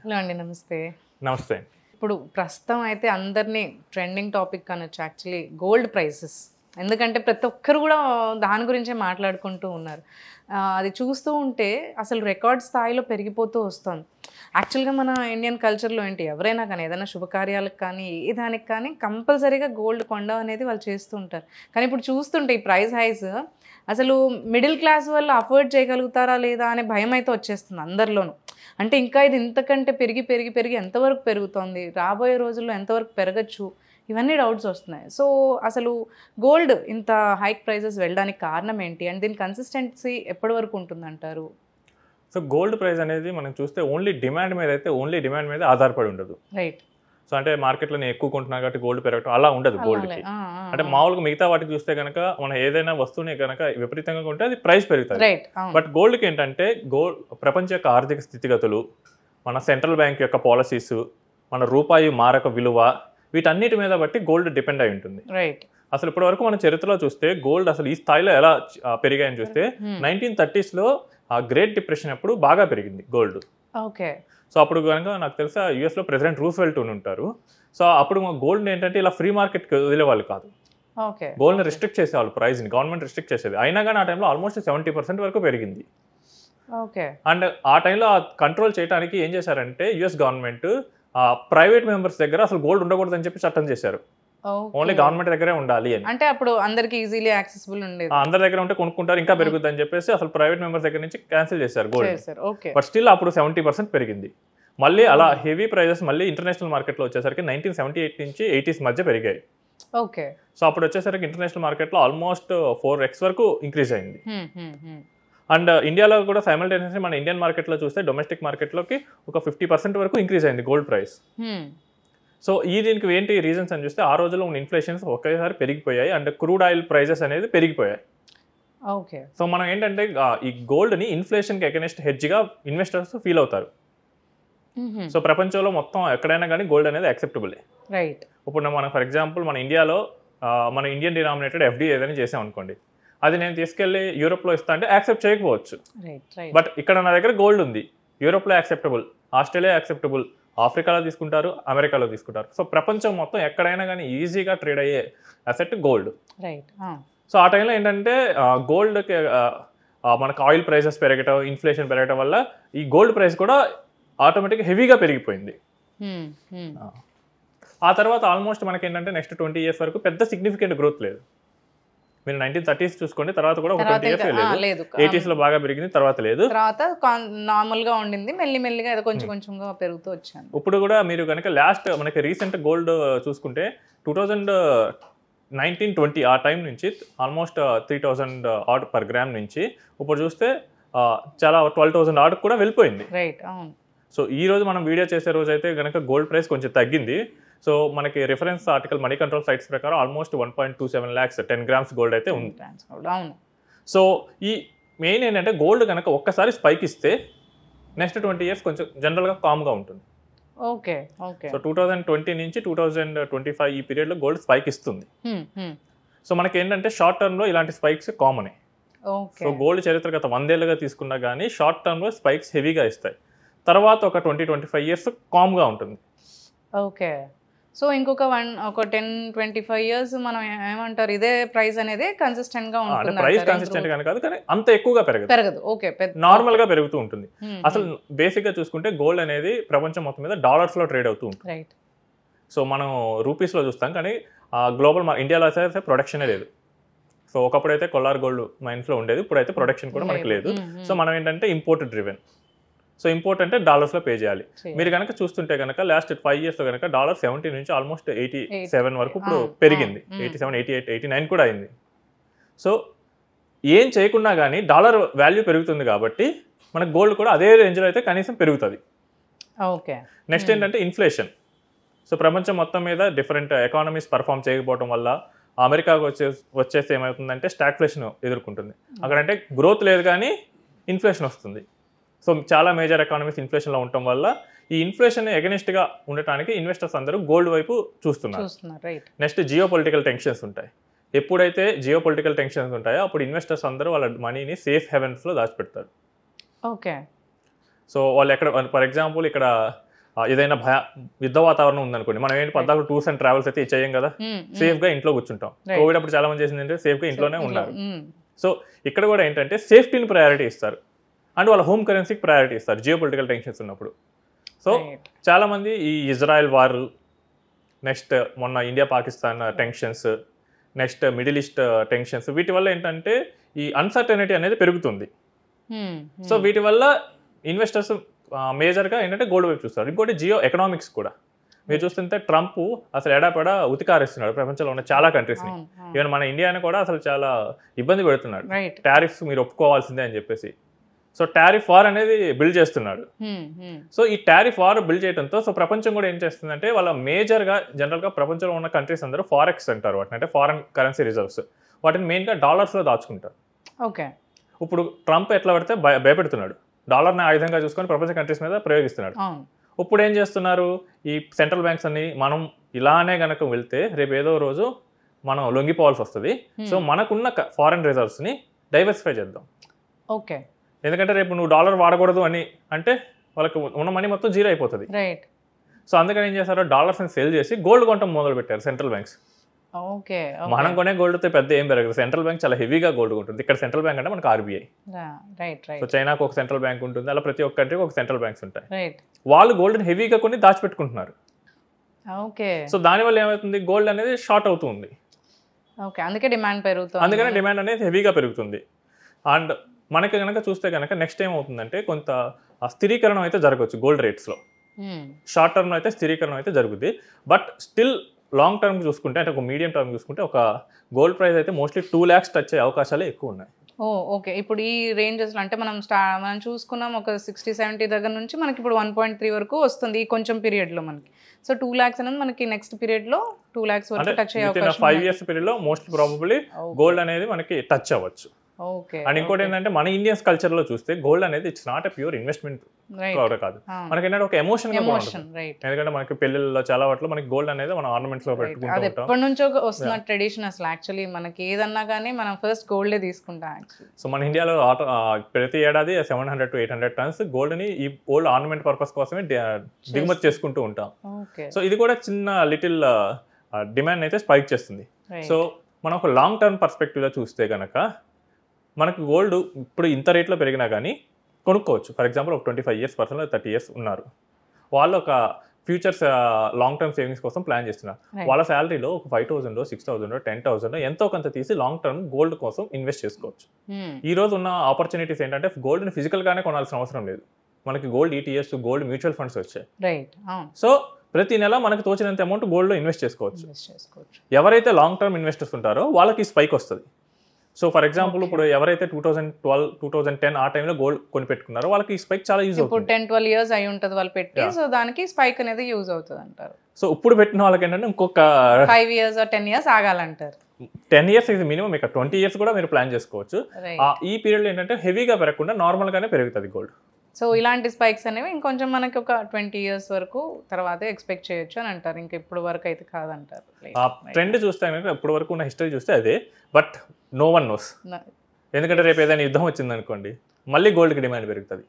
Hello అండి, నమస్తే. నమస్తే. ఇప్పుడు ప్రస్తుతం అయితే అందరినీ ట్రెండింగ్ టాపిక్ అనొచ్చు యాక్చువల్లీ గోల్డ్ ప్రైసెస్. ఎందుకంటే ప్రతి ఒక్కరు కూడా దాని గురించే మాట్లాడుకుంటూ ఉన్నారు. అది చూస్తూ ఉంటే అసలు రికార్డ్ స్థాయిలో పెరిగిపోతూ వస్తుంది. యాక్చువల్గా మన ఇండియన్ కల్చర్లో ఏంటి, ఎవరైనా కానీ ఏదైనా శుభకార్యాలకు కానీ ఏ దానికి కానీ కంపల్సరీగా గోల్డ్ కొండ అనేది వాళ్ళు చేస్తూ ఉంటారు. కానీ ఇప్పుడు చూస్తుంటే ఈ ప్రైస్ హైస్ అసలు మిడిల్ క్లాస్ వాళ్ళు అఫోర్డ్ చేయగలుగుతారా లేదా అనే భయం అయితే వచ్చేస్తుంది అందరిలోనూ. అంటే ఇంకా ఇది ఇంతకంటే పెరిగి పెరిగి పెరిగి ఎంతవరకు పెరుగుతుంది, రాబోయే రోజుల్లో ఎంతవరకు పెరగచ్చు, ఇవన్నీ డౌట్స్ వస్తున్నాయి. సో అసలు గోల్డ్ ఇంత హైక్ ప్రైజెస్ వెళ్ళడానికి కారణం ఏంటి అండ్ దీని కన్సిస్టెన్సీ ఎప్పటి వరకు ఉంటుందంటారు? సో గోల్డ్ ప్రైస్ అనేది మనం చూస్తే ఓన్లీ డిమాండ్ మీద ఆధారపడి ఉండదు. రైట్. సో అంటే మార్కెట్లో నేను ఎక్కువ కొంటున్నా కాబట్టి గోల్డ్ పెరగటం అలా ఉండదు గోల్డ్కి. అంటే మామూలుగా మిగతా వాటికి చూస్తే కనుక మనం ఏదైనా వస్తువుని కనుక విపరీతంగా కొంటే అది ప్రైస్ పెరుగుతుంది. బట్ గోల్డ్కి ఏంటంటే ప్రపంచ యొక్క ఆర్థిక స్థితిగతులు, మన సెంట్రల్ బ్యాంక్ యొక్క పాలసీస్, మన రూపాయి మారక విలువ, వీటన్నిటి మీద బట్టి గోల్డ్ డిపెండ్ అయి ఉంటుంది. రైట్. అసలు ఇప్పటి వరకు మన చరిత్రలో చూస్తే గోల్డ్ అసలు ఈ స్థాయిలో ఎలా పెరిగాయని చూస్తే 1930s గ్రేట్ డిప్రెషన్ అప్పుడు బాగా పెరిగింది గోల్డ్. ఓకే. సో అప్పుడు కనుక నాకు తెలుసా యూఎస్లో ప్రెసిడెంట్ రూస్వెల్ట్ ఉంటారు. సో అప్పుడు గోల్డ్ ఏంటంటే ఇలా ఫ్రీ మార్కెట్కి వదిలేవాళ్ళు కాదు. ఓకే. గోల్డ్ని రిస్ట్రిక్ట్ చేసేవాళ్ళు, ప్రైస్ని గవర్నమెంట్ రిస్ట్రిక్ట్ చేసేది. అయినా కానీ ఆ టైంలో ఆల్మోస్ట్ 70% వరకు పెరిగింది. ఓకే. అండ్ ఆ టైంలో కంట్రోల్ చేయడానికి ఏం చేశారంటే యుఎస్ గవర్నమెంట్ ప్రైవేట్ మెంబర్స్ దగ్గర అసలు గోల్డ్ ఉండకూడదని చెప్పి చట్టం చేశారు. ఓన్లీ గవర్నమెంట్ దగ్గరే ఉండాలి అని. అంటే అప్పుడు అందరికి ఈజీలీ యాక్సెసిబుల్ ఉండేది. అందరి దగ్గర ఉంటే కొనుక్కుంటారు, ఇంకా పెరుగుతుంది అని చెప్పేసి అసలు ప్రైవేట్ మెంబర్స్ దగ్గర నుంచి క్యాన్సిల్ చేశారు గోల్డ్. ఓకే. బట్ స్టిల్ అప్పుడు 70% పెరిగింది. మళ్ళీ అలా హెవీ ప్రైజెస్ మళ్ళీ ఇంటర్నేషనల్ మార్కెట్లో వచ్చేసరికి 1978 నుంచి 80s మధ్య పెరిగాయి. ఓకే. సో అప్పుడు వచ్చేసరికి ఇంటర్నేషనల్ మార్కెట్లో ఆల్మోస్ట్ 4x వరకు ఇంక్రీజ్ అయింది. అండ్ ఇండియాలో కూడా సైమల్టేనియస్లీ మన ఇండియన్ మార్కెట్లో చూస్తే డొమెస్టిక్ మార్కెట్లోకి ఒక 50% వరకు ఇంక్రీజ్ అయింది గోల్డ్ ప్రైస్. సో దీనికి ఏంటి రీజన్స్ అని చూస్తే ఆ రోజుల్లో ఉన్న ఇన్ఫ్లేషన్స్ ఒకేసారి పెరిగిపోయాయి అండ్ క్రూడ్ ఆయిల్ ప్రైజెస్ అనేది పెరిగిపోయాయి. ఓకే. సో మనం ఏంటంటే ఈ గోల్డ్ని ఇన్ఫ్లేషన్కి అగెనిస్ట్ హెడ్జ్గా ఇన్వెస్టర్స్ ఫీల్ అవుతారు. సో ప్రపంచంలో మొత్తం ఎక్కడైనా కానీ గోల్డ్ అనేది యాక్సెప్టబులే. రైట్. ఇప్పుడు మనం ఫర్ ఎగ్జాంపుల్ మన ఇండియాలో మన ఇండియన్ డినామినేటెడ్ ఎఫ్డి ఏదైనా చేసాం అనుకోండి, అది నేను తీసుకెళ్ళి యూరోప్లో ఇస్తా అంటే యాక్సెప్ట్ చేయకపోవచ్చు. బట్ ఇక్కడ నా దగ్గర గోల్డ్ ఉంది, యూరోప్లో యాక్సెప్టబుల్, ఆస్ట్రేలియా యాక్సెప్టబుల్, ఆఫ్రికాలో తీసుకుంటారు, అమెరికాలో తీసుకుంటారు. సో ప్రపంచం మొత్తం ఎక్కడైనా కానీ ఈజీగా ట్రేడ్ అయ్యే అసెట్ గోల్డ్. రైట్. సో ఆ టైంలో ఏంటంటే గోల్డ్కి మనకు ఆయిల్ ప్రైసెస్ పెరగటం, ఇన్ఫ్లేషన్ పెరగటం వల్ల ఈ గోల్డ్ ప్రైస్ కూడా ఆటోమేటిక్గా హెవీగా పెరిగిపోయింది. ఆ తర్వాత ఆల్మోస్ట్ మనకి ఏంటంటే నెక్స్ట్ 20 years వరకు పెద్ద సిగ్నిఫికెంట్ గ్రోత్ లేదు. మీరు 1930s చూసుకోండి, తర్వాత కూడా ఒక 20 years లేదు. 80s లో బాగా పెరిగింది, తర్వాత లేదు, తర్వాత నార్మల్ గా ఉండింది, మెల్లిమెల్లిగా ఏదో కొంచెం కొంచెంగా పెరుగుతూ వచ్చాను. ఇప్పుడు కూడా మీరు కనుక లాస్ట్ మనకి రీసెంట్ గోల్డ్ చూసుకుంటే 2019-20 ఆ టైం నుంచి ఆల్మోస్ట్ 3000 ఆర్డ్ పర్ గ్రామ్ నుంచి ఇప్పుడు చూస్తే చాలా 12,000 ఆర్డ్ కూడా వెళ్ళిపోయింది. రైట్. అవును. సో ఈ రోజు మనం వీడియో చేసే రోజు అయితే కనుక గోల్డ్ ప్రైస్ కొంచెం తగ్గింది. సో మనకి reference article money control sites ప్రకారం ఆల్మోస్ట్ 1.27 lakhs 10 grams గోల్డ్ అయితే ఉంది. సో ఈ మెయిన్ ఏంటంటే గోల్డ్ కనుక ఒక్కసారి స్పైక్ ఇస్తే నెక్స్ట్ 20 years కొంచెం జనరల్గా కామ్గా ఉంటుంది. ఓకే. ఓకే. సో 2020 నుంచి 2025 ఈ పీరియడ్లో గోల్డ్ స్పైక్ ఇస్తుంది. సో మనకి ఏంటంటే షార్ట్ టర్మ్లో ఇలాంటి స్పైక్స్ కామనే. సో గోల్డ్ చరిత్రగత 100 ఏళ్ళుగా తీసుకున్నా కానీ షార్ట్ టర్మ్లో స్పైక్స్ హెవీగా ఇస్తాయి. తర్వాత ఒక 20-25 years కామ్గా ఉంటుంది. ఓకే. సో ఇంకొక 10-25 years మనం ఏమంటారు, ఇదే ప్రైస్ అనేది కన్సిస్టెంట్ గా ఉంటుంది. ప్రైస్ కన్సిస్టెంట్ గా కాదు కానీ అంత ఎక్కువగా పెరగదు. ఓకే. నార్మల్ గా పెరుగుతూ ఉంటుంది. అసలు బేసిక్ గా చూసుకుంటే గోల్డ్ అనేది ప్రపంచం మొత్తం మీద డాలర్స్ లో ట్రేడ్ అవుతూ ఉంటుంది. రైట్. సో మనం రూపీస్ లో చూస్తాం కానీ గ్లోబల్ ఇండియాలో అయితే ప్రొడక్షనే లేదు. సో ఒకప్పుడైతే కొల్లార్ గోల్డ్ మైన్స్ లో ఉండేది, ఇప్పుడైతే ప్రొడక్షన్ కూడా మనకి లేదు. సో మనం ఏంటంటే ఇంపోర్ట్ డ్రివెన్. సో ఇంపోర్ట్ అంటే డాలర్స్లో పే చేయాలి. మీరు కనుక చూస్తుంటే కనుక లాస్ట్ 5 years కనుక $70 నుంచి ఆల్మోస్ట్ 87 వరకు ఇప్పుడు పెరిగింది. 87, 88, 89 కూడా అయింది. సో ఏం చేయకుండా కానీ డాలర్ వాల్యూ పెరుగుతుంది కాబట్టి మనకు గోల్డ్ కూడా అదే రేంజ్లో అయితే కనీసం పెరుగుతుంది. ఓకే. నెక్స్ట్ ఏంటంటే ఇన్ఫ్లేషన్. సో ప్రపంచం మొత్తం మీద డిఫరెంట్ ఎకానమీస్ పర్ఫామ్ చేయకపోవడం వల్ల అమెరికాకు వచ్చేస్తే ఏమవుతుందంటే స్టాగ్ఫ్లేషన్ ఎదుర్కొంటుంది. అక్కడంటే గ్రోత్ లేదు కానీ ఇన్ఫ్లేషన్ వస్తుంది. సో చాలా మేజర్ ఎకానమీస్ ఇన్ఫ్లేషన్లో ఉండటం వల్ల ఈ ఇన్ఫ్లేషన్ ఎగనిస్ట్గా ఉండటానికి ఇన్వెస్టర్స్ అందరూ గోల్డ్ వైపు చూస్తున్నారు. నెక్స్ట్ జియో పొలిటికల్ టెన్షన్స్ ఉంటాయి. ఎప్పుడైతే జియో పొలిటికల్ టెన్షన్స్ ఉంటాయో అప్పుడు ఇన్వెస్టర్స్ అందరూ వాళ్ళ మనీని సేఫ్ హెవెన్స్లో దాచిపెడతారు. ఓకే. సో వాళ్ళు ఎక్కడ ఫర్ ఎగ్జాంపుల్ ఇక్కడ ఏదైనా యుద్ధ వాతావరణం ఉందనుకోండి, మనం ఏంటి పద్దాకు టూర్స్ అండ్ ట్రావెల్స్ అయితే చేయం కదా, సేఫ్ గా ఇంట్లో కూర్చుంటాం. కోవిడ్ అప్పుడు చాలా మంది చేసింది అంటే సేఫ్ గా ఇంట్లోనే ఉన్నారు. సో ఇక్కడ కూడా ఏంటంటే సేఫ్టీని ప్రయారిటీ ఇస్తారు అండ్ వాళ్ళ హోమ్ కరెన్సీకి ప్రయారిటీ ఇస్తారు జియో పొలిటికల్ టెన్షన్స్ ఉన్నప్పుడు. సో చాలా మంది ఈ ఇజ్రాయెల్ వార్, నెక్స్ట్ మొన్న India Pakistan tensions, next middle east tensions, వీటి వల్ల ఏంటంటే ఈ అన్సర్టనిటీ అనేది పెరుగుతుంది. సో వీటి వల్ల ఇన్వెస్టర్స్ మేజర్గా ఏంటంటే గోల్డ్ వైపు చూస్తారు. ఇంకోటి జియో ఎకనామిక్స్ కూడా మీరు చూస్తుంటే ట్రంప్ అసలు ఎడాపెడా ఉతికారిస్తున్నాడు ప్రపంచంలో ఉన్న చాలా కంట్రీస్ని. ఈవెన్ మన ఇండియాని కూడా అసలు చాలా ఇబ్బంది పెడుతున్నాడు, టారిఫ్స్ మీరు ఒప్పుకోవాల్సిందే అని చెప్పేసి. సో టారిఫ్ వార్ అనేది బిల్డ్ చేస్తున్నాడు. సో ఈ టారిఫ్ వార్ బిల్డ్ చేయడంతో సో ప్రపంచం కూడా ఏం చేస్తుందంటే వాళ్ళ మేజర్గా జనరల్గా ప్రపంచంలో ఉన్న కంట్రీస్ అందరూ ఫారెక్స్ అంటారు వాటిని, అంటే ఫారెన్ కరెన్సీ రిజర్వ్స్, వాటిని మెయిన్గా డాలర్స్లో దాచుకుంటారు. ఓకే. ఇప్పుడు ట్రంప్ ఎట్లా పడితే భయపెడుతున్నాడు, డాలర్ని ఆయుధంగా చూసుకొని ప్రపంచ కంట్రీస్ మీద ప్రయోగిస్తున్నాడు. ఇప్పుడు ఏం చేస్తున్నారు ఈ సెంట్రల్ బ్యాంక్స్ అన్ని, మనం ఇలానే కనుక వెళ్తే రేపు ఏదో రోజు మనం లొంగిపోవాల్సి వస్తుంది. సో మనకున్న ఫారెన్ రిజర్వ్స్ని డైవర్సిఫై చేద్దాం. ఓకే. ఎందుకంటే రేపు నువ్వు డాలర్ వాడకూడదు అని అంటే వాళ్ళకి ఉన్న మనీ మొత్తం జీరో అయిపోతుంది. సో అందుకని ఏం చేశారు, డాలర్స్ని సెల్ చేసి గోల్డ్ కొనడం మొదలు పెట్టారు సెంట్రల్ బ్యాంక్స్. ఓకే. మనం కొనే గోల్డ్ తో పెద్ద ఏం పెరగదు, సెంట్రల్ బ్యాంక్ చాలా హెవీగా గోల్డ్ ఉంటుంది. ఇక్కడ సెంట్రల్ బ్యాంక్ అంటే మనకు ఆర్బీఐ. సో చైనాకు ఒక సెంట్రల్ బ్యాంక్ ఉంటుంది, అలా ప్రతి ఒక్క కంట్రీకి ఒక సెంట్రల్ బ్యాంక్స్ ఉంటాయి. వాళ్ళు గోల్డ్ హెవీగా కొన్ని దాచిపెట్టుకుంటున్నారు. సో దానివల్ల ఏమవుతుంది, గోల్డ్ అనేది షార్ట్ అవుతుంది. అందుకే డిమాండ్ పెరుగుతుంది, అందుకనే డిమాండ్ అనేది హెవీగా పెరుగుతుంది. అండ్ మనకి కనుక చూస్తే కనుక నెక్స్ట్ ఏమవుతుందంటే కొంత స్థిరీకరణ అయితే జరగవచ్చు గోల్డ్ రేట్స్లో. షార్ట్ టర్మ్ అయితే స్థిరీకరణ అయితే జరుగుతుంది. బట్ స్టిల్ లాంగ్ టర్మ్ చూసుకుంటే అంటే ఒక మీడియం టర్మ్ చూసుకుంటే ఒక గోల్డ్ ప్రైస్ అయితే మోస్ట్లీ 2 lakhs టచ్ అయ్యే అవకాశాలే ఎక్కువ ఉన్నాయి. ఓకే. ఇప్పుడు ఈ రేంజెస్లో అంటే మనం చూసుకున్నాం ఒక 60-70 దగ్గర నుంచి మనకి ఇప్పుడు 1.3 వరకు వస్తుంది ఈ కొంచెం పీరియడ్లో మనకి. సో 2 lakhs అనేది మనకి నెక్స్ట్ పీరియడ్లో 2 lakhs వరకు టచ్ అయ్యే అవకాశం 5 years పీరియడ్లో మోస్ట్ ప్రాబబ్లీ గోల్డ్ అనేది మనకి టచ్ అవ్వచ్చు. అండ్ ఇంకోటి ఏంటంటే మన ఇండియన్స్ కల్చర్ లో చూస్తే గోల్డ్ అనేది it's not a pure investment కాదు, మనకి ఏంటంటే ఒక ఎమోషన్. ఎందుకంటే మనకి పెళ్లిళ్ళలో చాలా వాటిలో మనకి గోల్డ్ అనేది మనం ఆర్నమెంట్స్ లో పెట్టుకుంటాం. అది ఎప్పటి నుంచో వస్తున్న ట్రెడిషన్ అసలు. యాక్చువల్లీ మనకి ఏదన్నా కానీ మనం ఫస్ట్ గోల్డే తీసుకుంటాం. సో మన ఇండియాలో ప్రతి ఏడాది 700 to 800 tons గోల్డ్ ని ఈ ఓల్డ్ ఆర్నమెంట్ పర్పస్ కోసమే దిగుమతి చేసుకుంటూ ఉంటాం. సో ఇది కూడా చిన్న లిటిల్ డిమాండ్ అయితే స్పైక్ చేస్తుంది. సో మనం ఒక లాంగ్ టర్మ్ పర్స్పెక్టివ్ లో చూస్తే కనుక మనకు గోల్డ్ ఇప్పుడు ఇంత రేట్లో పెరిగినా కానీ కొనుక్కోవచ్చు. ఫర్ ఎగ్జాంపుల్ ఒక 25 years పర్సన్ 30 years ఉన్నారు, వాళ్ళు ఒక ఫ్యూచర్స్ లాంగ్ టర్మ్ సేవింగ్స్ కోసం ప్లాన్ చేస్తున్నారు. వాళ్ళ శాలరీలో ఒక 5,000 6,000 10,000 ఎంతో కొంత తీసి లాంగ్ టర్మ్ గోల్డ్ కోసం ఇన్వెస్ట్ చేసుకోవచ్చు. ఈ రోజు ఉన్న ఆపర్చునిటీస్ ఏంటంటే గోల్డ్ని ఫిజికల్గానే కొనాల్సిన అవసరం లేదు, మనకి gold ETS, gold mutual funds వచ్చాయి. సో ప్రతి నెల మనకు తోచినంత అమౌంట్ గోల్డ్లో ఇన్వెస్ట్ చేసుకోవచ్చు. ఎవరైతే లాంగ్ టర్మ్ ఇన్వెస్టర్స్ ఉంటారో వాళ్ళకి స్పైక్ వస్తుంది. సో ఫర్ ఎగ్జాంపుల్ ఇప్పుడు ఎవరైతే 2012, 2010 ఆ టైంలో గోల్డ్ కొని పెట్టుకున్నారో వాళ్ళకి ఈ స్పైక్ చాలా యూజ్ అవుతుంది. ఇప్పుడు 10-12 years అయి ఉంటుంది వాళ్ళు పెట్టి, సో దానికి స్పైక్ అనేది యూజ్ అవుతుంది అంటారు. సో ఇప్పుడు పెట్టిన వాళ్ళకి ఏంటంటే ఇంకొక 5 years or 10 years ఆగాలంటారు. 10 years ఇది మినిమం, ఇక 20 years కూడా మీరు ప్లాన్ చేసుకోవచ్చు. ఈ పీరియడ్లో ఏంటంటే హెవీగా పెరగకుండా నార్మల్గానే పెరుగుతుంది గోల్డ్. సో ఇలాంటి స్పైక్స్ అనేవి ఇంకొంచెం మనకి ఒక 20 years వరకు తర్వాత ఎక్స్పెక్ట్ చేయొచ్చు అని అంటారు. ఇంకా ఇప్పుడు వరకు అయితే కాదంటారు. ట్రెండ్ చూస్తే ఇప్పుడు వరకు ఉన్న హిస్టరీ చూస్తే అదే. బట్ నో వన్ నోస్, ఎందుకంటే రేపు ఏదైనా యుద్ధం వచ్చింది అనుకోండి మళ్ళీ గోల్డ్కి డిమాండ్ పెరుగుతుంది.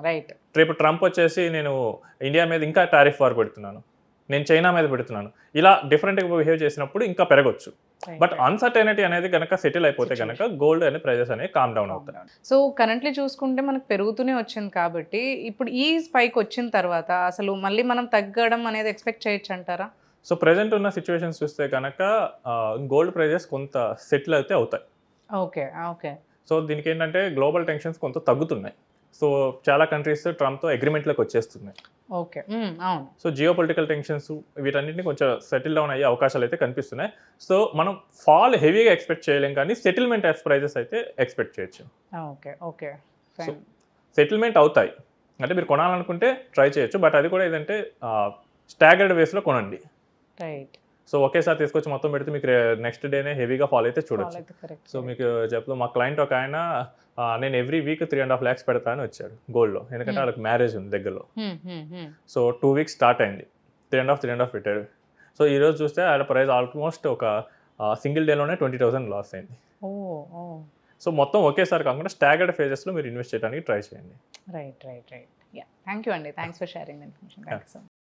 రైట్. రేపు ట్రంప్ వచ్చేసి నేను ఇండియా మీద ఇంకా టారిఫ్ వార్ పెడుతున్నాను, నేను చైనా మీద పెడుతున్నాను, ఇలా డిఫరెంట్గా బిహేవ్ చేసినప్పుడు ఇంకా పెరగవచ్చు. బట్ అన్సర్టనిటీ అనేది కనుక సెటిల్ అయిపోతే కనుక గోల్డ్ అనే ప్రైజెస్ అనేవి కామ్ డౌన్ అవుతాయి. సో కరెంట్లీ చూసుకుంటే మనకు పెరుగుతూనే వచ్చింది కాబట్టి ఇప్పుడు ఈ స్పైక్ వచ్చిన తర్వాత అసలు మళ్ళీ మనం తగ్గడం అనేది ఎక్స్పెక్ట్ చేయొచ్చు అంటారా? సో ప్రెసెంట్ ఉన్న సిచ్యువేషన్స్ చూస్తే కనుక గోల్డ్ ప్రైజెస్ కొంత సెటిల్ అయితే అవుతాయి. ఓకే. సో దీనికి ఏంటంటే గ్లోబల్ టెన్షన్స్ కొంత తగ్గుతున్నాయి. సో చాలా కంట్రీస్ ట్రంప్తో అగ్రిమెంట్లోకి వచ్చేస్తున్నాయి. ఓకే, అవును. సో జియో పొలిటికల్ టెన్షన్స్ వీటన్నింటినీ కొంచెం సెటిల్ డౌన్ అయ్యే అవకాశాలు అయితే కనిపిస్తున్నాయి. సో మనం ఫాల్ హెవీగా ఎక్స్పెక్ట్ చేయలేం, కానీ సెటిల్మెంట్ ప్రైజెస్ అయితే ఎక్స్పెక్ట్ చేయొచ్చు. ఓకే. సో సెటిల్మెంట్ అవుతాయి అంటే మీరు కొనాలనుకుంటే ట్రై చేయొచ్చు. బట్ అది కూడా ఏంటంటే స్టాగర్డ్ వేస్లో కొనండి. రైట్. సో ఒకేసారి తీసుకొచ్చి మొత్తం పెడితే మీకు నెక్స్ట్ డేనే హెవీగా ఫాల్ అయితే చూడొచ్చు. సో మీకు చెప్తాను, మా క్లయింట్ ఒక ఆయన నేను ఎవ్రీ వీక్ 3.5 lakhs పెడతా అని వచ్చాడు గోల్డ్లో, ఎందుకంటే వాళ్ళకి మ్యారేజ్ ఉంది దగ్గరలో. సో 2 weeks స్టార్ట్ అయింది, 3.5 పెట్టాడు. సో ఈరోజు చూస్తే ఆయన ప్రైస్ ఆల్మోస్ట్ ఒక సింగిల్ డేలోనే 20,000 లాస్ అయింది. సో మొత్తం ఒకేసారి కాకుండా స్టాగర్డ్ ఫేజెస్లో మీరు ఇన్వెస్ట్ చేయడానికి ట్రై చేయండి. రైట్. యా, థ్యాంక్ యూ అండి. Thanks for sharing information. Thank you so much.